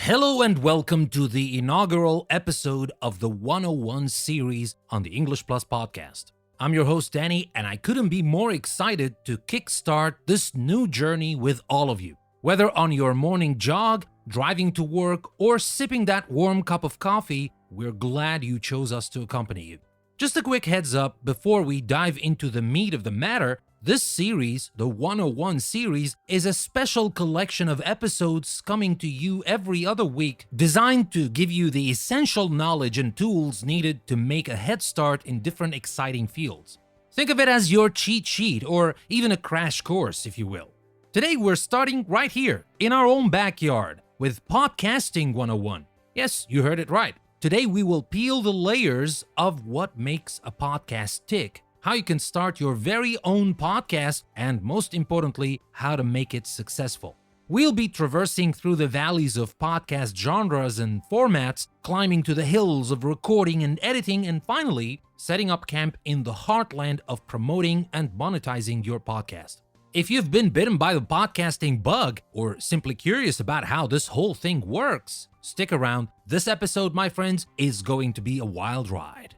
Hello and welcome to the inaugural episode of the 101 series on the English Plus podcast. I'm your host Danny, and I couldn't be more excited to kickstart this new journey with all of you. Whether on your morning jog, driving to work, or sipping that warm cup of coffee, we're glad you chose us to accompany you. Just a quick heads up before we dive into the meat of the matter. This series, the 101 series, is a special collection of episodes coming to you every other week, designed to give you the essential knowledge and tools needed to make a head start in different exciting fields. Think of it as your cheat sheet, or even a crash course, if you will. Today we're starting right here, in our own backyard, with Podcasting 101. Yes, you heard it right. Today we will peel the layers of what makes a podcast tick, how you can start your very own podcast, and most importantly, how to make it successful. We'll be traversing through the valleys of podcast genres and formats, climbing to the hills of recording and editing, and finally, setting up camp in the heartland of promoting and monetizing your podcast. If you've been bitten by the podcasting bug, or simply curious about how this whole thing works, stick around. This episode, my friends, is going to be a wild ride.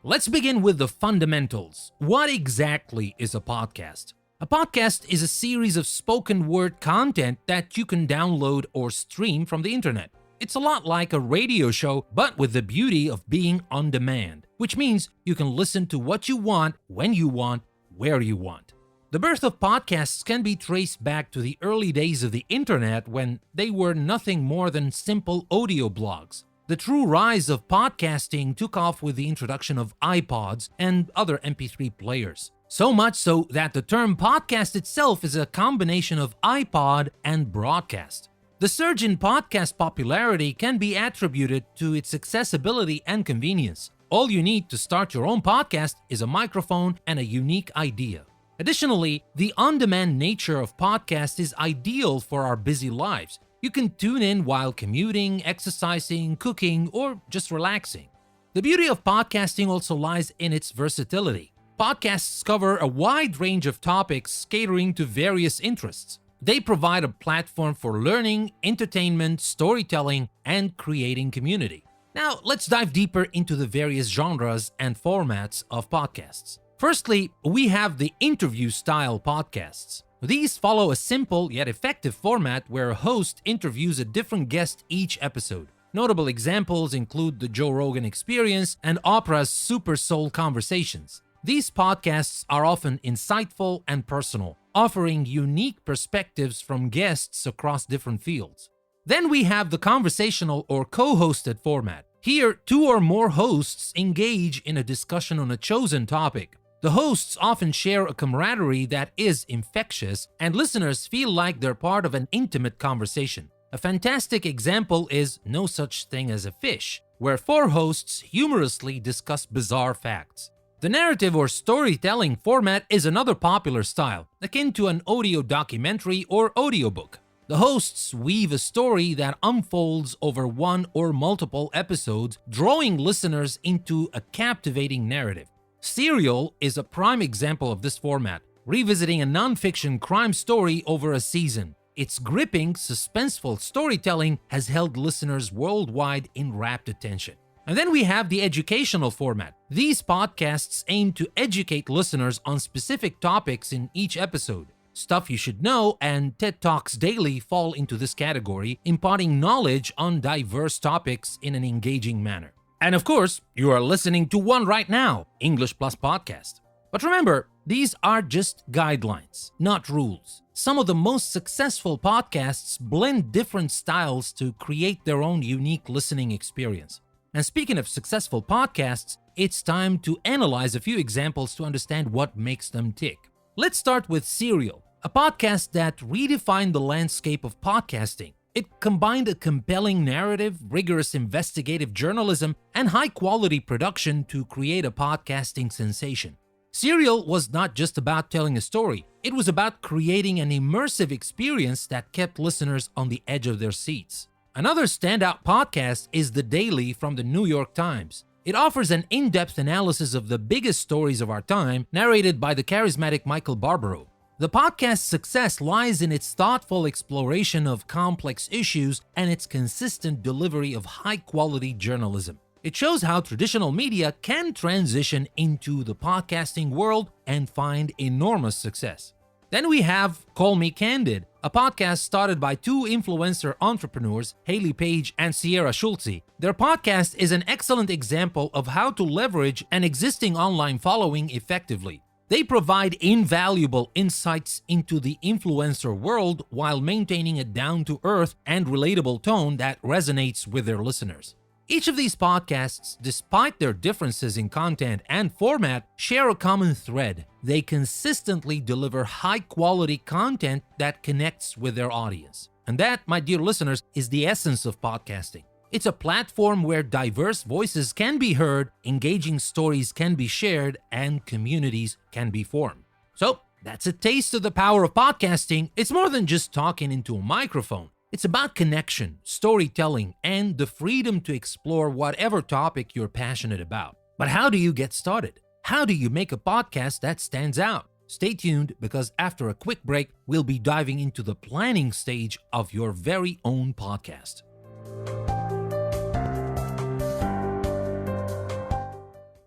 Let's begin with the fundamentals. What exactly is a podcast? A podcast is a series of spoken word content that you can download or stream from the internet. It's a lot like a radio show, but with the beauty of being on demand, which means you can listen to what you want, when you want, where you want. The birth of podcasts can be traced back to the early days of the internet when they were nothing more than simple audio blogs. The true rise of podcasting took off with the introduction of iPods and other MP3 players. So much so that the term podcast itself is a combination of iPod and broadcast. The surge in podcast popularity can be attributed to its accessibility and convenience. All you need to start your own podcast is a microphone and a unique idea. Additionally, the on-demand nature of podcasts is ideal for our busy lives. You can tune in while commuting, exercising, cooking, or just relaxing. The beauty of podcasting also lies in its versatility. Podcasts cover a wide range of topics catering to various interests. They provide a platform for learning, entertainment, storytelling, and creating community. Now, let's dive deeper into the various genres and formats of podcasts. Firstly, we have the interview-style podcasts. These follow a simple yet effective format where a host interviews a different guest each episode. Notable examples include the Joe Rogan Experience and Oprah's Super Soul Conversations. These podcasts are often insightful and personal, offering unique perspectives from guests across different fields. Then we have the conversational or co-hosted format. Here, two or more hosts engage in a discussion on a chosen topic. The hosts often share a camaraderie that is infectious, and listeners feel like they're part of an intimate conversation. A fantastic example is No Such Thing as a Fish, where four hosts humorously discuss bizarre facts. The narrative or storytelling format is another popular style, akin to an audio documentary or audiobook. The hosts weave a story that unfolds over one or multiple episodes, drawing listeners into a captivating narrative. Serial is a prime example of this format, revisiting a non-fiction crime story over a season. Its gripping, suspenseful storytelling has held listeners worldwide in rapt attention. And then we have the educational format. These podcasts aim to educate listeners on specific topics in each episode. Stuff You Should Know and TED Talks Daily fall into this category, imparting knowledge on diverse topics in an engaging manner. And of course, you are listening to one right now, English Plus Podcast. But remember, these are just guidelines, not rules. Some of the most successful podcasts blend different styles to create their own unique listening experience. And speaking of successful podcasts, it's time to analyze a few examples to understand what makes them tick. Let's start with Serial, a podcast that redefined the landscape of podcasting. It combined a compelling narrative, rigorous investigative journalism, and high-quality production to create a podcasting sensation. Serial was not just about telling a story, it was about creating an immersive experience that kept listeners on the edge of their seats. Another standout podcast is The Daily from the New York Times. It offers an in-depth analysis of the biggest stories of our time, narrated by the charismatic Michael Barbaro. The podcast's success lies in its thoughtful exploration of complex issues and its consistent delivery of high-quality journalism. It shows how traditional media can transition into the podcasting world and find enormous success. Then we have Call Me Candid, a podcast started by two influencer entrepreneurs, Haley Page and Sierra Schulze. Their podcast is an excellent example of how to leverage an existing online following effectively. They provide invaluable insights into the influencer world while maintaining a down-to-earth and relatable tone that resonates with their listeners. Each of these podcasts, despite their differences in content and format, share a common thread. They consistently deliver high-quality content that connects with their audience. And that, my dear listeners, is the essence of podcasting. It's a platform where diverse voices can be heard, engaging stories can be shared, and communities can be formed. So, that's a taste of the power of podcasting. It's more than just talking into a microphone. It's about connection, storytelling, and the freedom to explore whatever topic you're passionate about. But how do you get started? How do you make a podcast that stands out? Stay tuned, because after a quick break, we'll be diving into the planning stage of your very own podcast.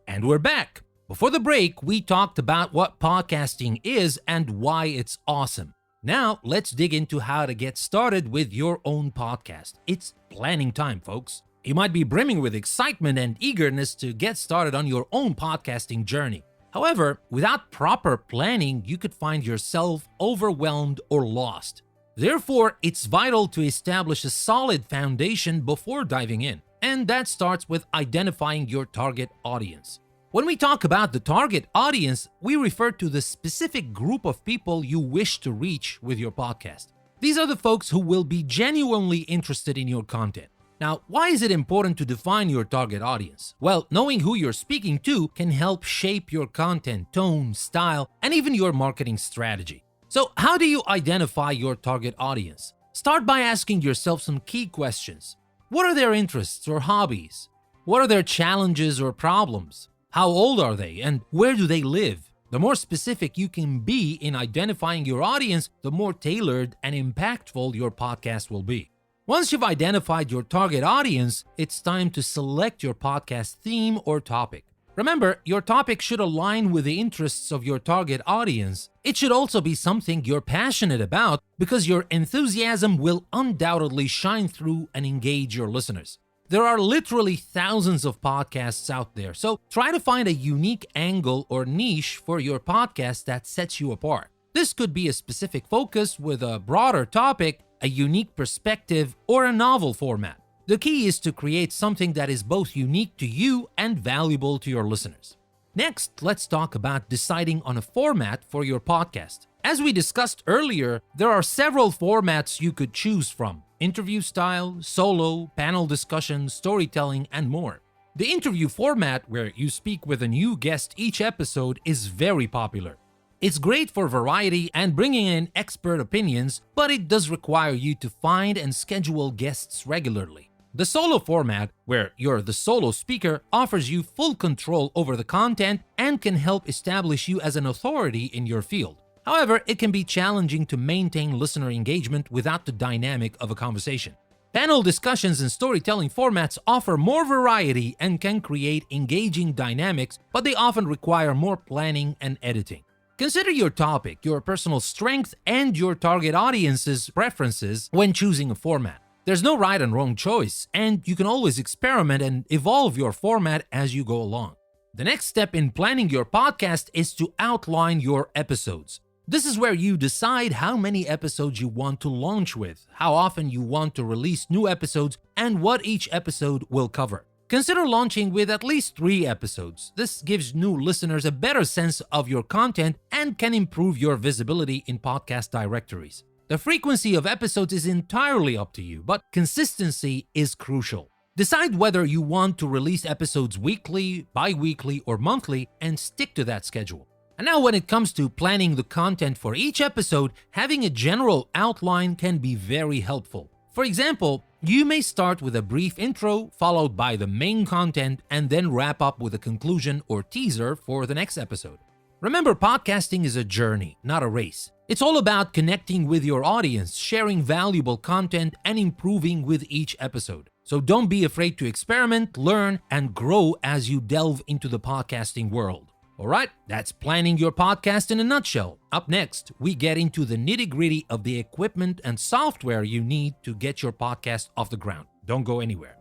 And we're back. Before the break, we talked about what podcasting is and why it's awesome. Now, let's dig into how to get started with your own podcast. It's planning time, folks. You might be brimming with excitement and eagerness to get started on your own podcasting journey. However, without proper planning, you could find yourself overwhelmed or lost. Therefore, it's vital to establish a solid foundation before diving in. And that starts with identifying your target audience. When we talk about the target audience, we refer to the specific group of people you wish to reach with your podcast. These are the folks who will be genuinely interested in your content. Now, why is it important to define your target audience? Well, knowing who you're speaking to can help shape your content, tone, style, and even your marketing strategy. So, how do you identify your target audience? Start by asking yourself some key questions. What are their interests or hobbies? What are their challenges or problems? How old are they, and where do they live? The more specific you can be in identifying your audience, the more tailored and impactful your podcast will be. Once you've identified your target audience, it's time to select your podcast theme or topic. Remember, your topic should align with the interests of your target audience. It should also be something you're passionate about, because your enthusiasm will undoubtedly shine through and engage your listeners. There are literally thousands of podcasts out there, so try to find a unique angle or niche for your podcast that sets you apart. This could be a specific focus with a broader topic, a unique perspective, or a novel format. The key is to create something that is both unique to you and valuable to your listeners. Next, let's talk about deciding on a format for your podcast. As we discussed earlier, there are several formats you could choose from: interview style, solo, panel discussion, storytelling, and more. The interview format, where you speak with a new guest each episode, is very popular. It's great for variety and bringing in expert opinions, but it does require you to find and schedule guests regularly. The solo format, where you're the solo speaker, offers you full control over the content and can help establish you as an authority in your field. However, it can be challenging to maintain listener engagement without the dynamic of a conversation. Panel discussions and storytelling formats offer more variety and can create engaging dynamics, but they often require more planning and editing. Consider your topic, your personal strength, and your target audience's preferences when choosing a format. There's no right and wrong choice, and you can always experiment and evolve your format as you go along. The next step in planning your podcast is to outline your episodes. This is where you decide how many episodes you want to launch with, how often you want to release new episodes, and what each episode will cover. Consider launching with at least 3 episodes. This gives new listeners a better sense of your content and can improve your visibility in podcast directories. The frequency of episodes is entirely up to you, but consistency is crucial. Decide whether you want to release episodes weekly, bi-weekly, or monthly, and stick to that schedule. And now when it comes to planning the content for each episode, having a general outline can be very helpful. For example, you may start with a brief intro, followed by the main content, and then wrap up with a conclusion or teaser for the next episode. Remember, podcasting is a journey, not a race. It's all about connecting with your audience, sharing valuable content, and improving with each episode. So don't be afraid to experiment, learn, and grow as you delve into the podcasting world. Alright, that's planning your podcast in a nutshell. Up next, we get into the nitty-gritty of the equipment and software you need to get your podcast off the ground. Don't go anywhere.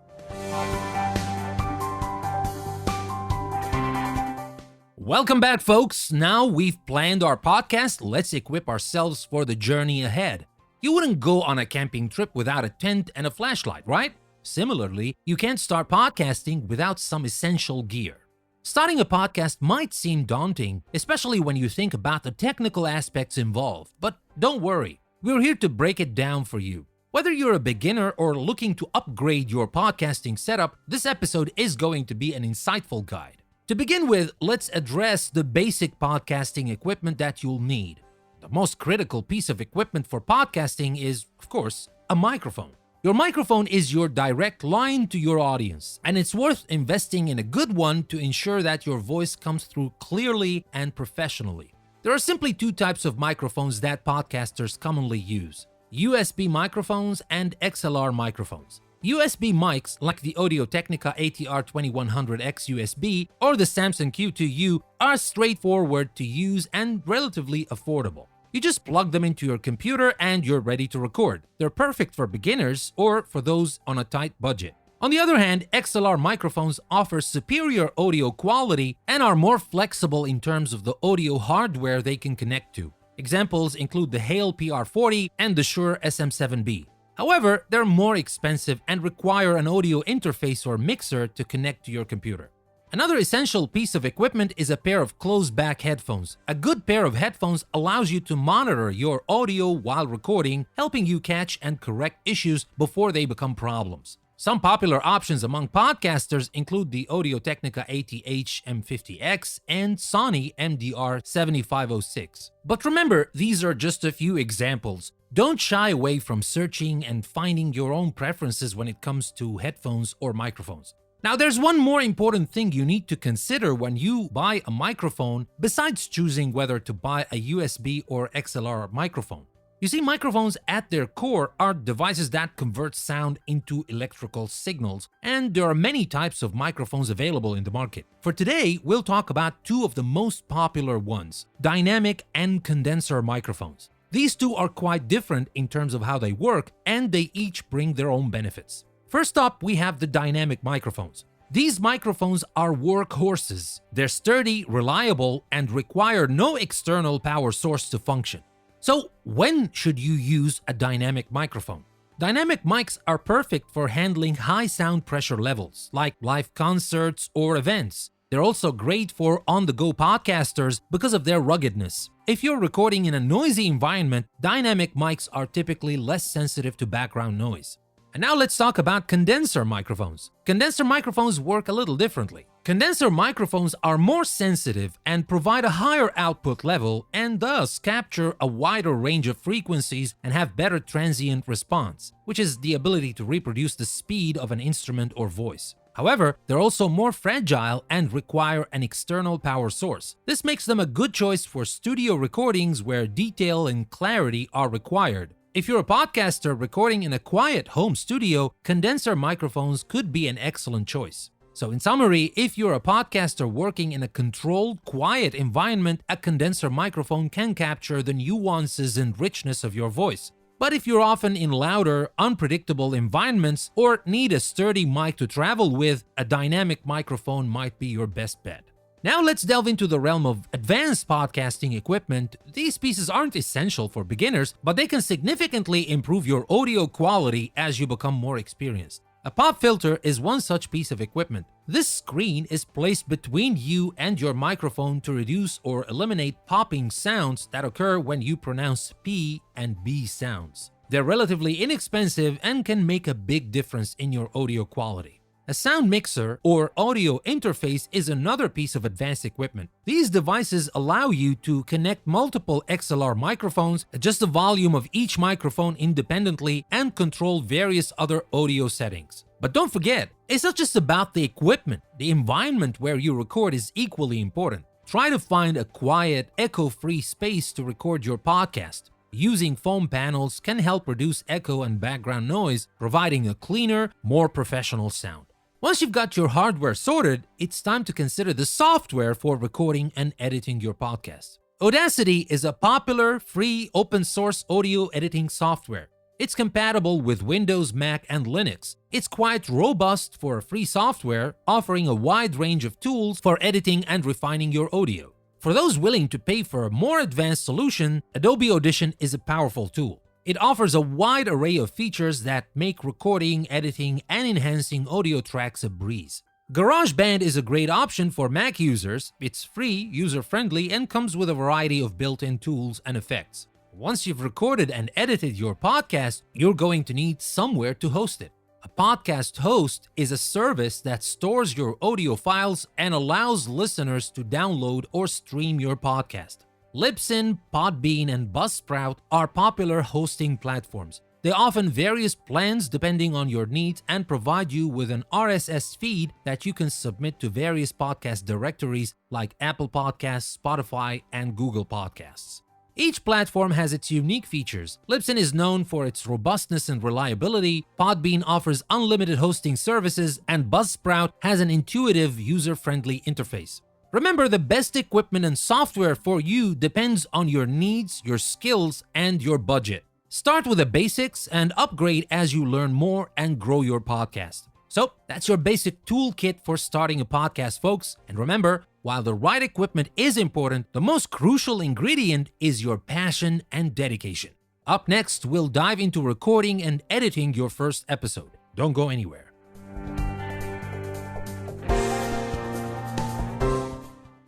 Welcome back, folks. Now we've planned our podcast, let's equip ourselves for the journey ahead. You wouldn't go on a camping trip without a tent and a flashlight, right? Similarly, you can't start podcasting without some essential gear. Starting a podcast might seem daunting, especially when you think about the technical aspects involved, but don't worry, we're here to break it down for you. Whether you're a beginner or looking to upgrade your podcasting setup, this episode is going to be an insightful guide. To begin with, let's address the basic podcasting equipment that you'll need. The most critical piece of equipment for podcasting is, of course, a microphone. Your microphone is your direct line to your audience, and it's worth investing in a good one to ensure that your voice comes through clearly and professionally. There are simply two types of microphones that podcasters commonly use: USB microphones and XLR microphones. USB mics, like the Audio-Technica ATR2100X USB or the Samson Q2U, are straightforward to use and relatively affordable. You just plug them into your computer and you're ready to record. They're perfect for beginners or for those on a tight budget. On the other hand, XLR microphones offer superior audio quality and are more flexible in terms of the audio hardware they can connect to. Examples include the Hale PR40 and the Shure SM7B. However, they're more expensive and require an audio interface or mixer to connect to your computer. Another essential piece of equipment is a pair of closed-back headphones. A good pair of headphones allows you to monitor your audio while recording, helping you catch and correct issues before they become problems. Some popular options among podcasters include the Audio-Technica ATH M50X and Sony MDR7506. But remember, these are just a few examples. Don't shy away from searching and finding your own preferences when it comes to headphones or microphones. Now, there's one more important thing you need to consider when you buy a microphone besides choosing whether to buy a USB or XLR microphone. You see, microphones at their core are devices that convert sound into electrical signals, and there are many types of microphones available in the market. For today, we'll talk about two of the most popular ones: dynamic and condenser microphones. These two are quite different in terms of how they work, and they each bring their own benefits. First up, we have the dynamic microphones. These microphones are workhorses. They're sturdy, reliable, and require no external power source to function. So, when should you use a dynamic microphone? Dynamic mics are perfect for handling high sound pressure levels, like live concerts or events. They're also great for on-the-go podcasters because of their ruggedness. If you're recording in a noisy environment, dynamic mics are typically less sensitive to background noise. And now let's talk about condenser microphones. Condenser microphones work a little differently. Condenser microphones are more sensitive and provide a higher output level and thus capture a wider range of frequencies and have better transient response, which is the ability to reproduce the speed of an instrument or voice. However, they're also more fragile and require an external power source. This makes them a good choice for studio recordings where detail and clarity are required. If you're a podcaster recording in a quiet home studio, condenser microphones could be an excellent choice. So in summary, if you're a podcaster working in a controlled, quiet environment, a condenser microphone can capture the nuances and richness of your voice. But if you're often in louder, unpredictable environments or need a sturdy mic to travel with, a dynamic microphone might be your best bet. Now let's delve into the realm of advanced podcasting equipment. These pieces aren't essential for beginners, but they can significantly improve your audio quality as you become more experienced. A pop filter is one such piece of equipment. This screen is placed between you and your microphone to reduce or eliminate popping sounds that occur when you pronounce P and B sounds. They're relatively inexpensive and can make a big difference in your audio quality. A sound mixer or audio interface is another piece of advanced equipment. These devices allow you to connect multiple XLR microphones, adjust the volume of each microphone independently, and control various other audio settings. But don't forget, it's not just about the equipment. The environment where you record is equally important. try to find a quiet, echo-free space to record your podcast. Using foam panels can help reduce echo and background noise, providing a cleaner, more professional sound. Once you've got your hardware sorted, it's time to consider the software for recording and editing your podcast. Audacity is a popular, free, open-source audio editing software. It's compatible with Windows, Mac, and Linux. It's quite robust for a free software, offering a wide range of tools for editing and refining your audio. For those willing to pay for a more advanced solution, Adobe Audition is a powerful tool. It offers a wide array of features that make recording, editing, and enhancing audio tracks a breeze. GarageBand is a great option for Mac users. It's free, user-friendly, and comes with a variety of built-in tools and effects. Once you've recorded and edited your podcast, you're going to need somewhere to host it. A podcast host is a service that stores your audio files and allows listeners to download or stream your podcast. Libsyn, Podbean, and Buzzsprout are popular hosting platforms. They offer various plans depending on your needs and provide you with an RSS feed that you can submit to various podcast directories like Apple Podcasts, Spotify, and Google Podcasts. Each platform has its unique features. Libsyn is known for its robustness and reliability, Podbean offers unlimited hosting services, and Buzzsprout has an intuitive, user-friendly interface. Remember, the best equipment and software for you depends on your needs, your skills, and your budget. Start with the basics and upgrade as you learn more and grow your podcast. So, that's your basic toolkit for starting a podcast, folks. And remember, while the right equipment is important, the most crucial ingredient is your passion and dedication. Up next, we'll dive into recording and editing your first episode. Don't go anywhere.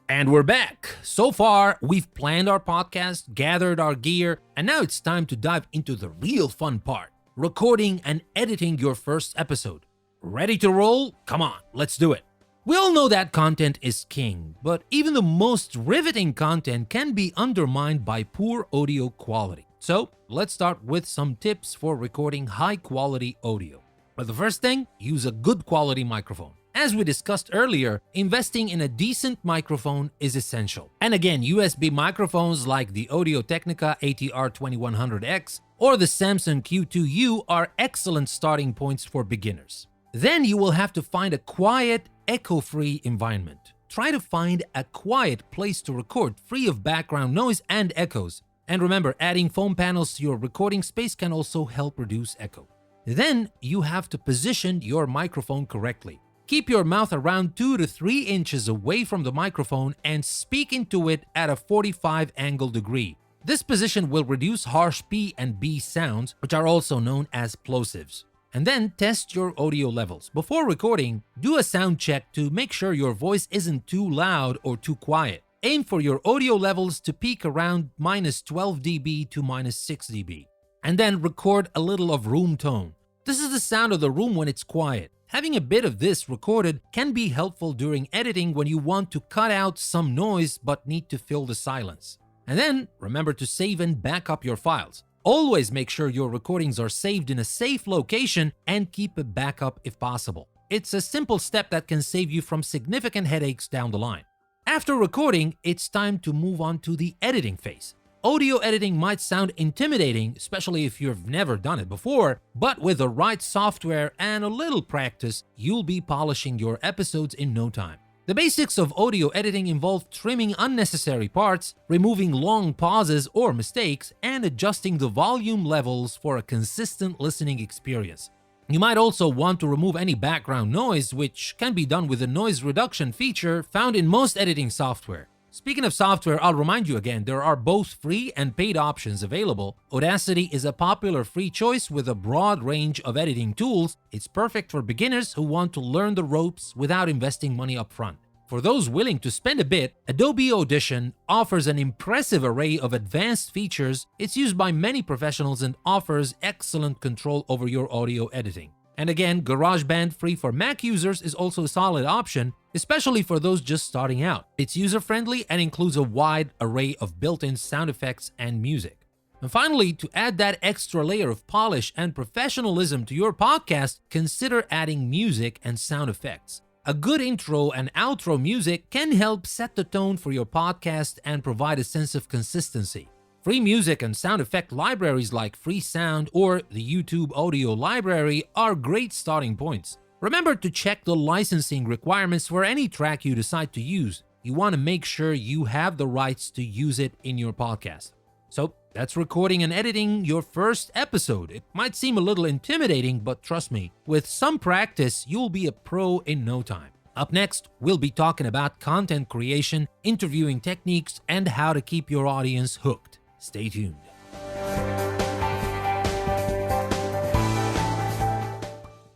And we're back. So far, we've planned our podcast, gathered our gear, and now it's time to dive into the real fun part, recording and editing your first episode. Ready to roll? Come on, let's do it. We all know that content is king, but even the most riveting content can be undermined by poor audio quality. So, let's start with some tips for recording high-quality audio. But the first thing, use a good quality microphone. As we discussed earlier, investing in a decent microphone is essential. And again, USB microphones like the Audio-Technica ATR2100X or the Samson Q2U are excellent starting points for beginners. Then you will have to find a quiet, echo-free environment. Try to find a quiet place to record, free of background noise and echoes. And remember, adding foam panels to your recording space can also help reduce echo. Then you have to position your microphone correctly. Keep your mouth around 2 to 3 inches away from the microphone and speak into it at a 45 angle degree. This position will reduce harsh P and B sounds, which are also known as plosives. And then test your audio levels. Before recording, do a sound check to make sure your voice isn't too loud or too quiet. Aim for your audio levels to peak around -12 dB to -6 dB. And then record a little of room tone. This is the sound of the room when it's quiet. Having a bit of this recorded can be helpful during editing when you want to cut out some noise but need to fill the silence. And then remember to save and back up your files. Always make sure your recordings are saved in a safe location and keep a backup if possible. It's a simple step that can save you from significant headaches down the line. After recording, it's time to move on to the editing phase. Audio editing might sound intimidating, especially if you've never done it before, but with the right software and a little practice, you'll be polishing your episodes in no time. The basics of audio editing involve trimming unnecessary parts, removing long pauses or mistakes, and adjusting the volume levels for a consistent listening experience. You might also want to remove any background noise, which can be done with the noise reduction feature found in most editing software. Speaking of software, I'll remind you again, there are both free and paid options available. Audacity is a popular free choice with a broad range of editing tools. It's perfect for beginners who want to learn the ropes without investing money upfront. For those willing to spend a bit, Adobe Audition offers an impressive array of advanced features. It's used by many professionals and offers excellent control over your audio editing. And again, GarageBand free for Mac users is also a solid option, especially for those just starting out. It's user-friendly and includes a wide array of built-in sound effects and music. And finally, to add that extra layer of polish and professionalism to your podcast, consider adding music and sound effects. A good intro and outro music can help set the tone for your podcast and provide a sense of consistency. Free music and sound effect libraries like Freesound or the YouTube Audio Library are great starting points. Remember to check the licensing requirements for any track you decide to use. You want to make sure you have the rights to use it in your podcast. So that's recording and editing your first episode. It might seem a little intimidating, but trust me, with some practice, you'll be a pro in no time. Up next, we'll be talking about content creation, interviewing techniques, and how to keep your audience hooked. Stay tuned.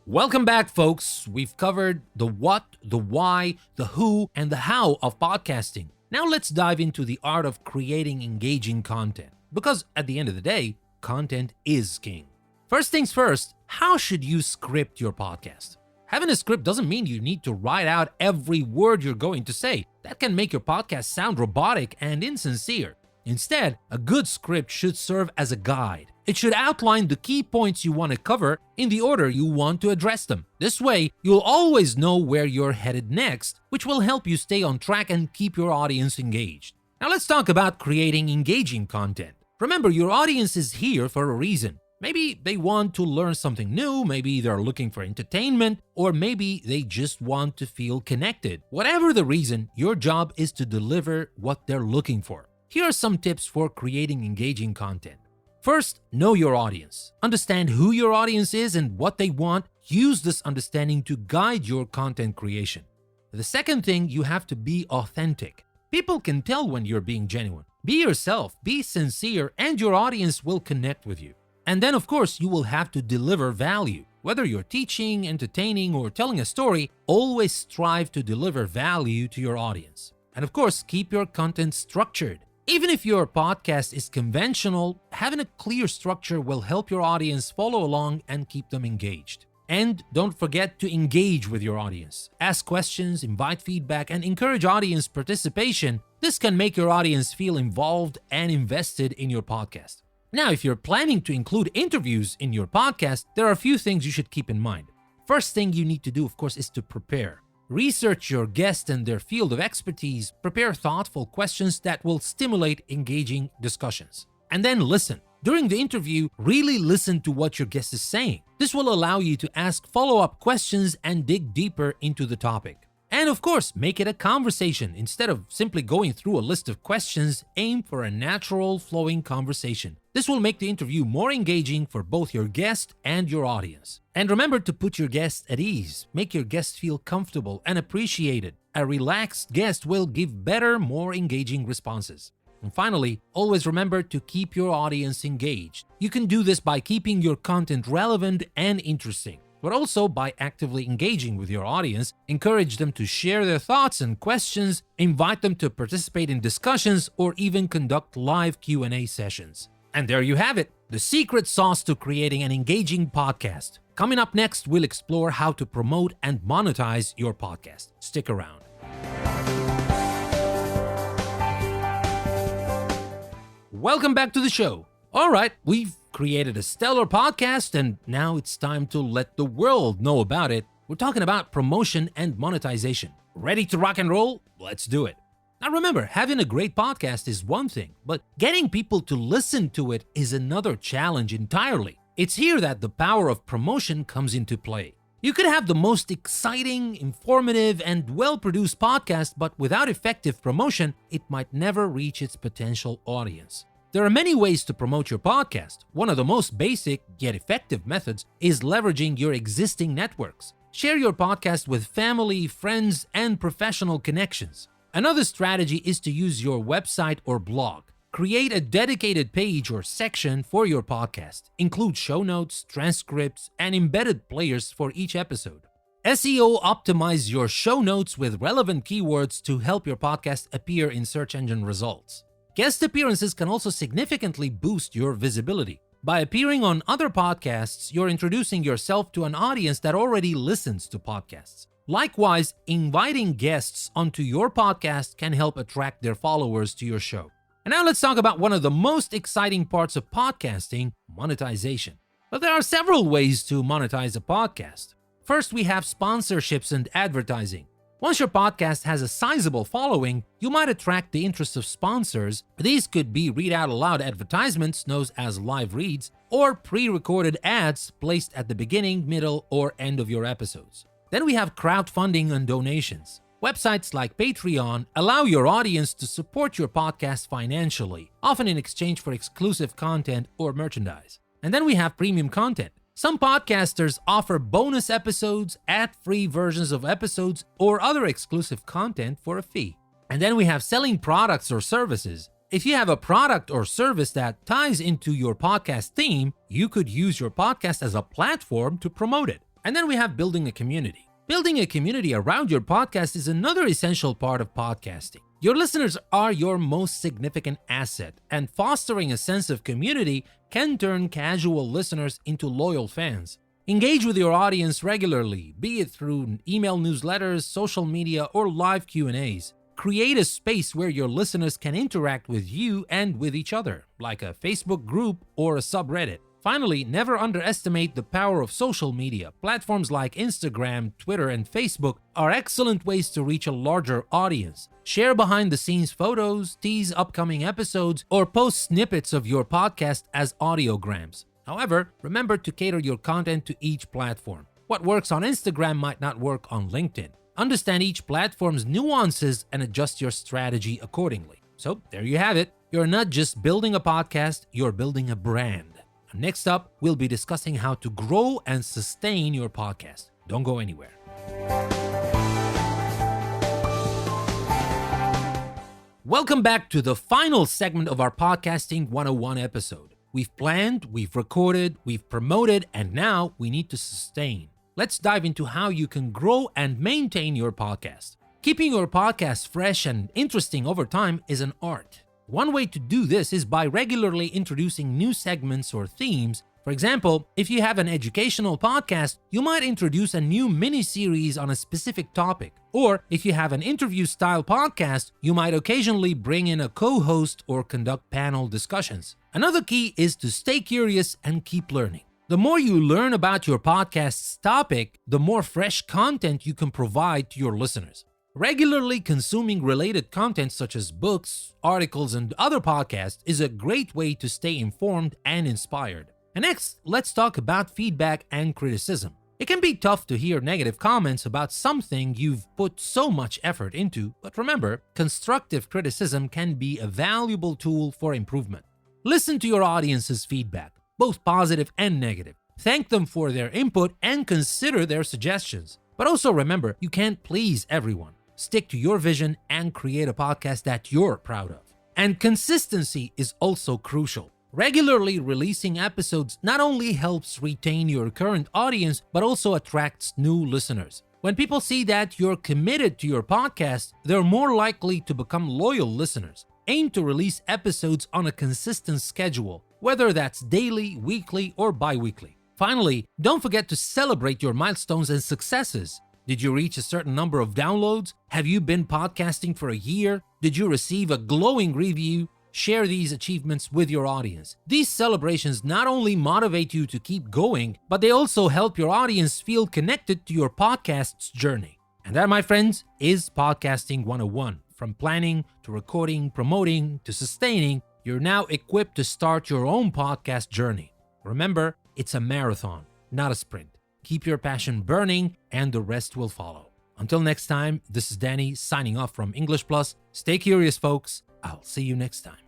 Welcome back, folks. We've covered the what, the why, the who, and the how of podcasting. Now let's dive into the art of creating engaging content. Because at the end of the day, content is king. First things first, how should you script your podcast? Having a script doesn't mean you need to write out every word you're going to say. That can make your podcast sound robotic and insincere. Instead, a good script should serve as a guide. It should outline the key points you want to cover in the order you want to address them. This way, you'll always know where you're headed next, which will help you stay on track and keep your audience engaged. Now let's talk about creating engaging content. Remember, your audience is here for a reason. Maybe they want to learn something new, maybe they're looking for entertainment, or maybe they just want to feel connected. Whatever the reason, your job is to deliver what they're looking for. Here are some tips for creating engaging content. First, know your audience. Understand who your audience is and what they want. Use this understanding to guide your content creation. The second thing, you have to be authentic. People can tell when you're being genuine. Be yourself, be sincere, and your audience will connect with you. And then, of course, you will have to deliver value. Whether you're teaching, entertaining, or telling a story, always strive to deliver value to your audience. And of course, keep your content structured. Even if your podcast is conventional, having a clear structure will help your audience follow along and keep them engaged. And don't forget to engage with your audience. Ask questions, invite feedback, and encourage audience participation. This can make your audience feel involved and invested in your podcast. Now, if you're planning to include interviews in your podcast, there are a few things you should keep in mind. First thing you need to do, of course, is to prepare. Research your guest and their field of expertise. Prepare thoughtful questions that will stimulate engaging discussions. And then listen. During the interview, really listen to what your guest is saying. This will allow you to ask follow-up questions and dig deeper into the topic. And of course, make it a conversation. Instead of simply going through a list of questions, aim for a natural, flowing conversation. This will make the interview more engaging for both your guest and your audience. And remember to put your guest at ease. Make your guest feel comfortable and appreciated. A relaxed guest will give better, more engaging responses. And finally, always remember to keep your audience engaged. You can do this by keeping your content relevant and interesting, but also by actively engaging with your audience. Encourage them to share their thoughts and questions, invite them to participate in discussions, or even conduct live Q&A sessions. And there you have it, the secret sauce to creating an engaging podcast. Coming up next, we'll explore how to promote and monetize your podcast. Stick around. Welcome back to the show. All right, we've created a stellar podcast, and now it's time to let the world know about it. We're talking about promotion and monetization. Ready to rock and roll? Let's do it. Now remember, having a great podcast is one thing, but getting people to listen to it is another challenge entirely. It's here that the power of promotion comes into play. You could have the most exciting, informative, and well-produced podcast, but without effective promotion, it might never reach its potential audience. There are many ways to promote your podcast. One of the most basic, yet effective methods is leveraging your existing networks. Share your podcast with family, friends, and professional connections. Another strategy is to use your website or blog. Create a dedicated page or section for your podcast. Include show notes, transcripts, and embedded players for each episode. SEO optimize your show notes with relevant keywords to help your podcast appear in search engine results. Guest appearances can also significantly boost your visibility. By appearing on other podcasts, you're introducing yourself to an audience that already listens to podcasts. Likewise, inviting guests onto your podcast can help attract their followers to your show. And now let's talk about one of the most exciting parts of podcasting, monetization. But there are several ways to monetize a podcast. First, we have sponsorships and advertising. Once your podcast has a sizable following, you might attract the interest of sponsors. These could be read out aloud advertisements known as live reads, or pre-recorded ads placed at the beginning, middle, or end of your episodes. Then we have crowdfunding and donations. Websites like Patreon allow your audience to support your podcast financially, often in exchange for exclusive content or merchandise. And then we have premium content. Some podcasters offer bonus episodes, ad-free versions of episodes, or other exclusive content for a fee. And then we have selling products or services. If you have a product or service that ties into your podcast theme, you could use your podcast as a platform to promote it. And then we have building a community. Building a community around your podcast is another essential part of podcasting. Your listeners are your most significant asset, and fostering a sense of community can turn casual listeners into loyal fans. Engage with your audience regularly, be it through email newsletters, social media, or live Q&As. Create a space where your listeners can interact with you and with each other, like a Facebook group or a subreddit. Finally, never underestimate the power of social media. Platforms like Instagram, Twitter, and Facebook are excellent ways to reach a larger audience. Share behind-the-scenes photos, tease upcoming episodes, or post snippets of your podcast as audiograms. However, remember to cater your content to each platform. What works on Instagram might not work on LinkedIn. Understand each platform's nuances and adjust your strategy accordingly. So, there you have it. You're not just building a podcast, you're building a brand. Next up, we'll be discussing how to grow and sustain your podcast. Don't go anywhere. Welcome back to the final segment of our Podcasting 101 episode. We've planned, we've recorded, we've promoted, and now we need to sustain. Let's dive into how you can grow and maintain your podcast. Keeping your podcast fresh and interesting over time is an art. One way to do this is by regularly introducing new segments or themes. For example, if you have an educational podcast, you might introduce a new mini-series on a specific topic. Or if you have an interview-style podcast, you might occasionally bring in a co-host or conduct panel discussions. Another key is to stay curious and keep learning. The more you learn about your podcast's topic, the more fresh content you can provide to your listeners. Regularly consuming related content such as books, articles, and other podcasts is a great way to stay informed and inspired. And next, let's talk about feedback and criticism. It can be tough to hear negative comments about something you've put so much effort into, but remember, constructive criticism can be a valuable tool for improvement. Listen to your audience's feedback, both positive and negative. Thank them for their input and consider their suggestions. But also remember, you can't please everyone. Stick to your vision and create a podcast that you're proud of. And consistency is also crucial. Regularly releasing episodes not only helps retain your current audience, but also attracts new listeners. When people see that you're committed to your podcast, they're more likely to become loyal listeners. Aim to release episodes on a consistent schedule, whether that's daily, weekly, or bi-weekly. Finally, don't forget to celebrate your milestones and successes. Did you reach a certain number of downloads? Have you been podcasting for a year? Did you receive a glowing review? Share these achievements with your audience. These celebrations not only motivate you to keep going, but they also help your audience feel connected to your podcast's journey. And that, my friends, is Podcasting 101. From planning to recording, promoting to sustaining, you're now equipped to start your own podcast journey. Remember, it's a marathon, not a sprint. Keep your passion burning, and the rest will follow. Until next time, this is Danny signing off from English Plus. Stay curious, folks. I'll see you next time.